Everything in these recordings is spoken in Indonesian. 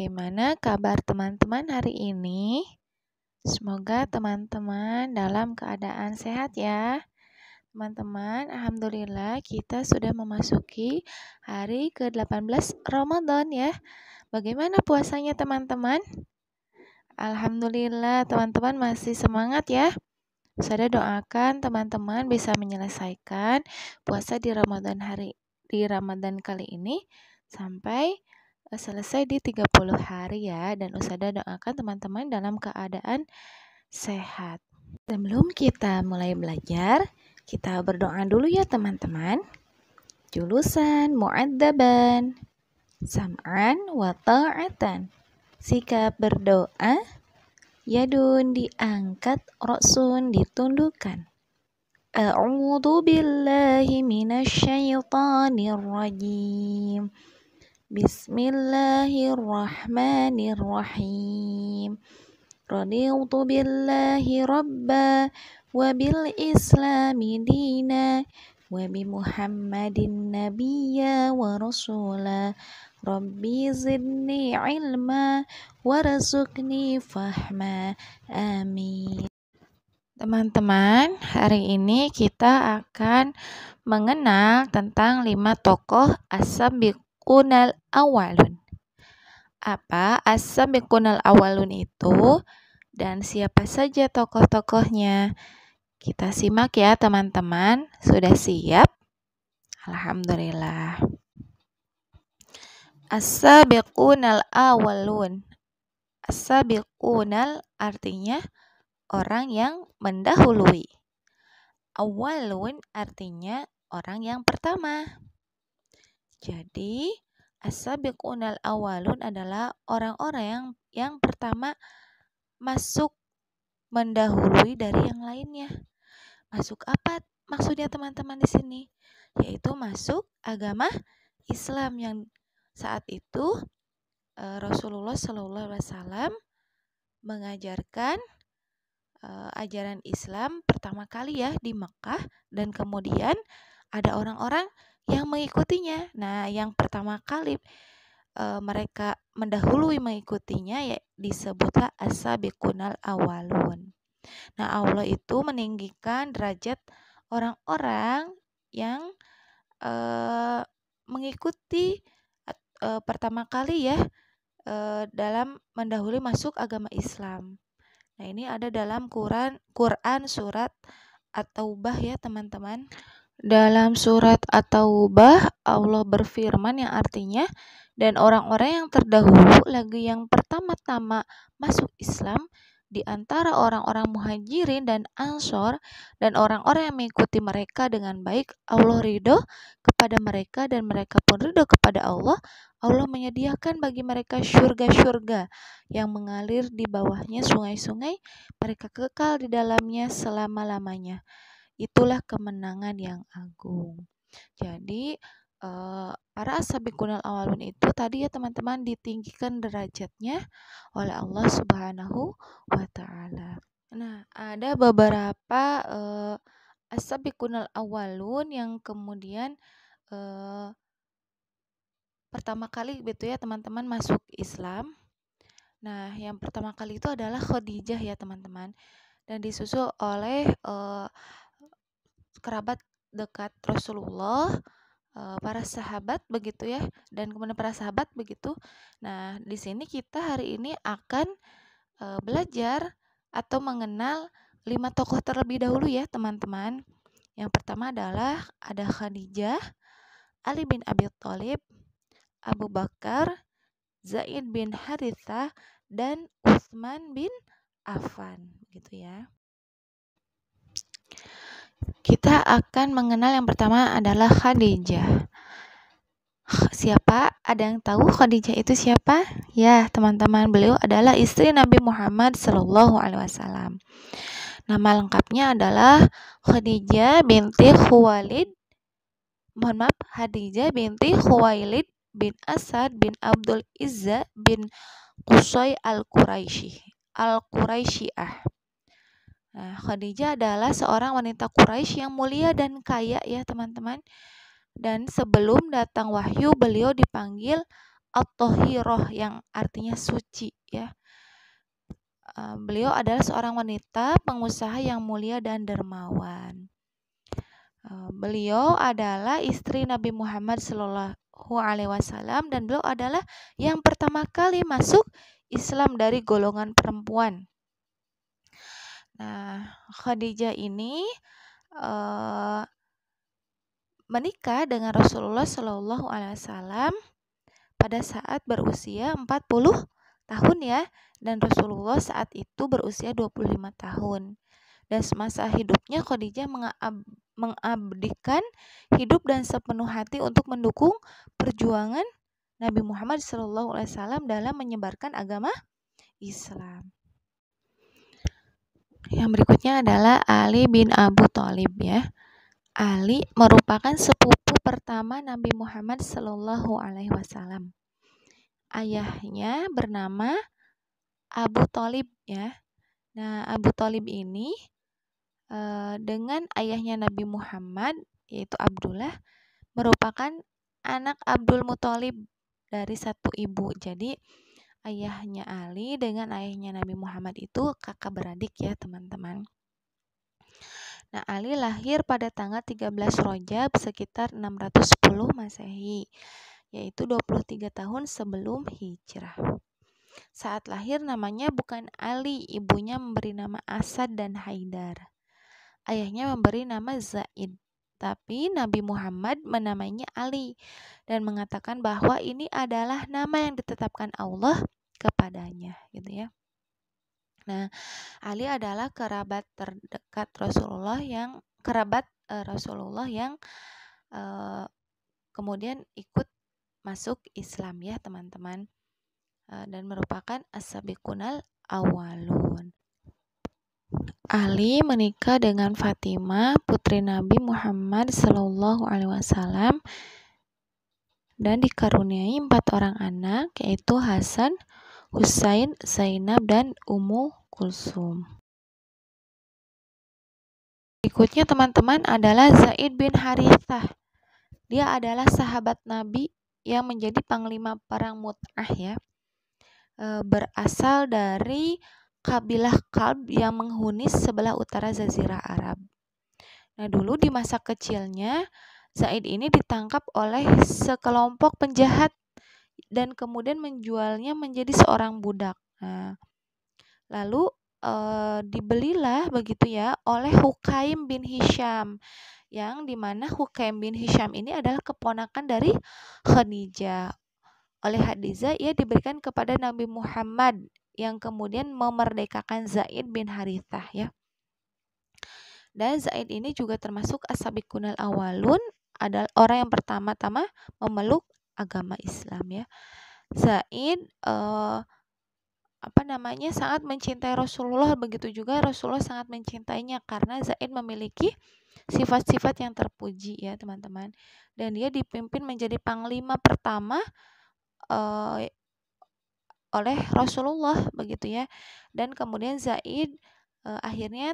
Bagaimana kabar teman-teman hari ini? Semoga teman-teman dalam keadaan sehat ya. Teman-teman, alhamdulillah kita sudah memasuki hari ke-18 Ramadan ya. Bagaimana puasanya teman-teman? Alhamdulillah teman-teman masih semangat ya. Saya doakan teman-teman bisa menyelesaikan puasa di Ramadan kali ini sampai selesai di 30 hari ya, dan Usada doakan teman-teman dalam keadaan sehat. Sebelum kita mulai belajar, kita berdoa dulu ya teman-teman. Julusan mu'adzaban, sam'an wa ta'atan. Sikap berdoa, yadun diangkat, roksun ditundukkan. A'udzu billahi minasyaitonir rajim. Bismillahirrahmanirrahim. Raditu billahi rabba wa bil islami dina wa bi Muhammadin nabiyya wa rasula. Rabbi zidni ilma warzuqni fahma. Amin. Teman-teman, hari ini kita akan mengenal tentang 5 tokoh as-sabiqunal awalun. Apa as-sabiqunal awalun itu dan siapa saja tokoh-tokohnya? Kita simak ya teman-teman. Sudah siap? Alhamdulillah. As-sabiqunal awalun. As-sabiqunal artinya orang yang mendahului. Awalun artinya orang yang pertama. Jadi as-sabiqunal awalun adalah orang-orang yang pertama masuk, mendahului dari yang lainnya. Masuk apa maksudnya teman-teman di sini? Yaitu masuk agama Islam yang saat itu Rasulullah SAW mengajarkan ajaran Islam pertama kali ya di Mekah, dan kemudian ada orang-orang yang mengikutinya. Nah, yang pertama kali mereka mendahului mengikutinya ya disebutlah as-sabiqunal awalun. Nah, Allah itu meninggikan derajat orang-orang yang mengikuti pertama kali ya dalam mendahului masuk agama Islam. Nah, ini ada dalam Quran surat At-Taubah ya teman-teman. Dalam surat At-Taubah Allah berfirman yang artinya, dan orang-orang yang terdahulu lagi yang pertama-tama masuk Islam di antara orang-orang muhajirin dan ansor dan orang-orang yang mengikuti mereka dengan baik, Allah ridho kepada mereka dan mereka pun ridho kepada Allah. Allah menyediakan bagi mereka syurga-syurga yang mengalir di bawahnya sungai-sungai, mereka kekal di dalamnya selama-lamanya. Itulah kemenangan yang agung. Jadi para as-sabiqunal awalun itu tadi ya teman-teman ditinggikan derajatnya oleh Allah Subhanahu wa taala. Nah, ada beberapa as-sabiqunal awalun yang kemudian pertama kali gitu ya teman-teman masuk Islam. Nah, yang pertama kali itu adalah Khadijah ya teman-teman, dan disusul oleh kerabat dekat Rasulullah, para sahabat begitu ya, dan kemudian para sahabat begitu. Nah, di sini kita hari ini akan belajar atau mengenal 5 tokoh terlebih dahulu ya teman-teman. Yang pertama adalah ada Khadijah, Ali bin Abi Thalib, Abu Bakar, Zaid bin Harithah, dan Utsman bin Affan gitu ya. Kita akan mengenal yang pertama adalah Khadijah. Siapa? Ada yang tahu Khadijah itu siapa? Ya, teman-teman, beliau adalah istri Nabi Muhammad SAW. Nama lengkapnya adalah Khadijah binti Khuwailid. Khadijah binti Khuwailid bin Asad bin Abdul Izza bin Qusay al-Quraisyah. Nah, Khadijah adalah seorang wanita Quraisy yang mulia dan kaya ya teman-teman. Dan sebelum datang wahyu, beliau dipanggil at-thahirah yang artinya suci ya. Beliau adalah seorang wanita pengusaha yang mulia dan dermawan. Beliau adalah istri Nabi Muhammad Shallallahu Alaihi Wasallam dan beliau adalah yang pertama kali masuk Islam dari golongan perempuan. Nah, Khadijah ini menikah dengan Rasulullah Shallallahu Alaihi Wasallam pada saat berusia 40 tahun ya, dan Rasulullah saat itu berusia 25 tahun. Dan semasa hidupnya Khadijah mengabdikan hidup dan sepenuh hati untuk mendukung perjuangan Nabi Muhammad SAW dalam menyebarkan agama Islam. Yang berikutnya adalah Ali bin Abu Thalib ya. Ali merupakan sepupu pertama Nabi Muhammad SAW. Ayahnya bernama Abu Thalib ya. Nah, Abu Thalib ini dengan ayahnya Nabi Muhammad yaitu Abdullah merupakan anak Abdul Muthalib dari satu ibu. Jadi ayahnya Ali dengan ayahnya Nabi Muhammad itu kakak beradik ya teman-teman. Nah, Ali lahir pada tanggal 13 Rajab sekitar 610 Masehi, yaitu 23 tahun sebelum hijrah. Saat lahir namanya bukan Ali, ibunya memberi nama Asad dan Haidar. Ayahnya memberi nama Zaid, tapi Nabi Muhammad menamainya Ali dan mengatakan bahwa ini adalah nama yang ditetapkan Allah kepadanya, gitu ya. Nah, Ali adalah kerabat terdekat Rasulullah yang kemudian ikut masuk Islam ya teman-teman, dan merupakan as-sabiqunal awwalun. Ali menikah dengan Fatimah, putri Nabi Muhammad SAW, dan dikaruniai 4 orang anak, yaitu Hasan, Husain, Zainab, dan Ummu Kulsum. Berikutnya teman-teman adalah Zaid bin Harithah. Dia adalah sahabat Nabi yang menjadi panglima perang Mut'ah ya. Berasal dari kabilah Kalb yang menghuni sebelah utara Jazirah Arab. Nah, dulu di masa kecilnya Zaid ini ditangkap oleh sekelompok penjahat dan kemudian menjualnya menjadi seorang budak. Nah, lalu dibelilah begitu ya oleh Hukaim bin Hisham, yang dimana Hukaim bin Hisham ini adalah keponakan dari Khadijah. Oleh Khadijah ia diberikan kepada Nabi Muhammad yang kemudian memerdekakan Zaid bin Harithah ya. Dan Zaid ini juga termasuk as-sabiqunal awalun, adalah orang yang pertama-tama memeluk agama Islam ya. Zaid sangat mencintai Rasulullah, begitu juga Rasulullah sangat mencintainya karena Zaid memiliki sifat-sifat yang terpuji ya teman-teman. Dan dia dipimpin menjadi panglima pertama oleh Rasulullah begitu ya. Dan kemudian Zaid akhirnya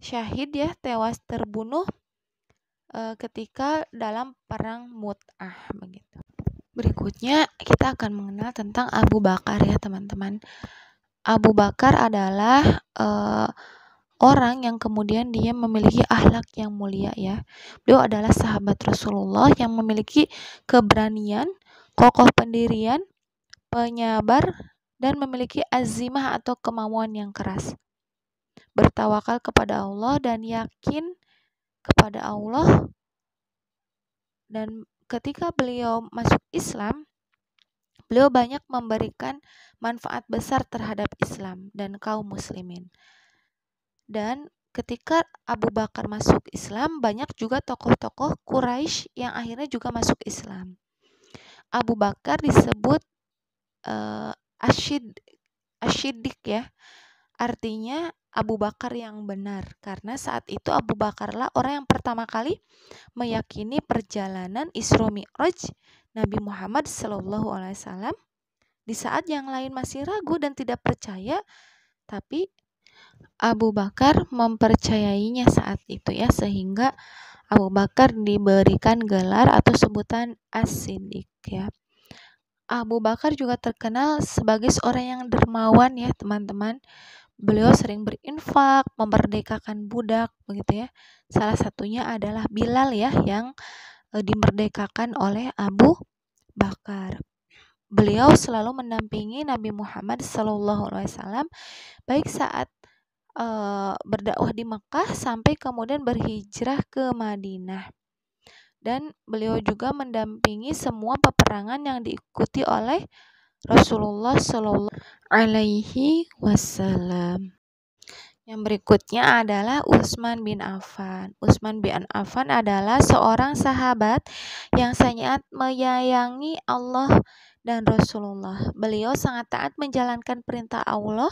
syahid ya, tewas terbunuh ketika dalam perang Mut'ah begitu. Berikutnya kita akan mengenal tentang Abu Bakar ya teman-teman. Abu Bakar adalah orang yang kemudian dia memiliki akhlak yang mulia ya. Beliau adalah sahabat Rasulullah yang memiliki keberanian, kokoh pendirian, penyabar, dan memiliki azimah atau kemauan yang keras. Bertawakal kepada Allah dan yakin kepada Allah. Dan ketika beliau masuk Islam, beliau banyak memberikan manfaat besar terhadap Islam dan kaum muslimin. Dan ketika Abu Bakar masuk Islam, banyak juga tokoh-tokoh Quraisy yang akhirnya juga masuk Islam. Abu Bakar disebut Asy-Siddiq ya. Artinya Abu Bakar yang benar, karena saat itu Abu Bakarlah orang yang pertama kali meyakini perjalanan Isra Mi'raj Nabi Muhammad SAW. Di saat yang lain masih ragu dan tidak percaya, tapi Abu Bakar mempercayainya saat itu ya, sehingga Abu Bakar diberikan gelar atau sebutan As-Siddiq ya. Abu Bakar juga terkenal sebagai seorang yang dermawan ya teman-teman. Beliau sering berinfak, memerdekakan budak begitu ya. Salah satunya adalah Bilal ya yang dimerdekakan oleh Abu Bakar. Beliau selalu mendampingi Nabi Muhammad SAW baik saat berdakwah di Mekah sampai kemudian berhijrah ke Madinah. Dan beliau juga mendampingi semua peperangan yang diikuti oleh Rasulullah Shallallahu Alaihi Wasallam. Yang berikutnya adalah Utsman bin Affan. Utsman bin Affan adalah seorang sahabat yang sangat menyayangi Allah dan Rasulullah. Beliau sangat taat menjalankan perintah Allah.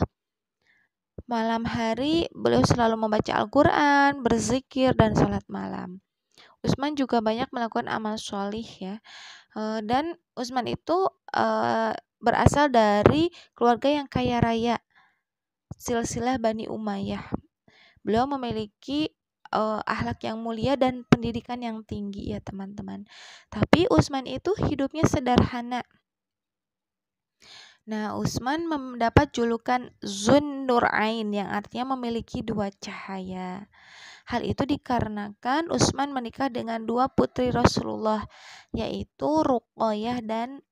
Malam hari beliau selalu membaca Al-Quran, berzikir, dan sholat malam. Utsman juga banyak melakukan amal sholih ya. Dan Utsman itu berasal dari keluarga yang kaya raya, silsilah Bani Umayyah. Beliau memiliki akhlak yang mulia dan pendidikan yang tinggi ya teman-teman. Tapi Utsman itu hidupnya sederhana. Nah, Utsman mendapat julukan Zun Nurain yang artinya memiliki dua cahaya. Hal itu dikarenakan Utsman menikah dengan dua putri Rasulullah, yaitu Ruqayyah dan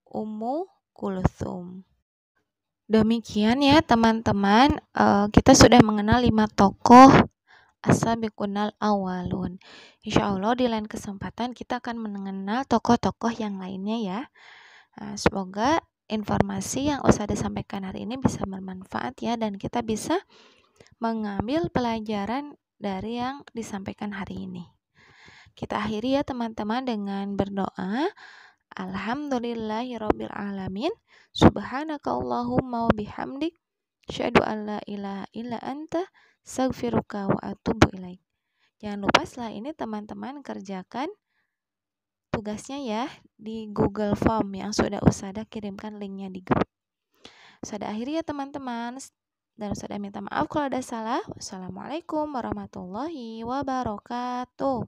Ummu Kulthum. Demikian ya teman-teman, kita sudah mengenal 5 tokoh as-sabiqunal awwalun. Insya Allah di lain kesempatan kita akan mengenal tokoh-tokoh yang lainnya ya. Semoga informasi yang Ustazah sampaikan hari ini bisa bermanfaat ya, dan kita bisa mengambil pelajaran dari yang disampaikan hari ini. Kita akhiri ya teman-teman dengan berdoa. Alhamdulillahirabbil alamin. Subhanaka Allahumma wa bihamdik, asyhadu an la ilaha illa anta, astaghfiruka wa atubu ilaik. Jangan lupa setelah ini teman-teman kerjakan tugasnya ya di Google Form yang sudah Ustazah kirimkan linknya di grup. Ustazah akhiri ya teman-teman, dan Ustazah minta maaf kalau ada salah. Wassalamualaikum warahmatullahi wabarakatuh.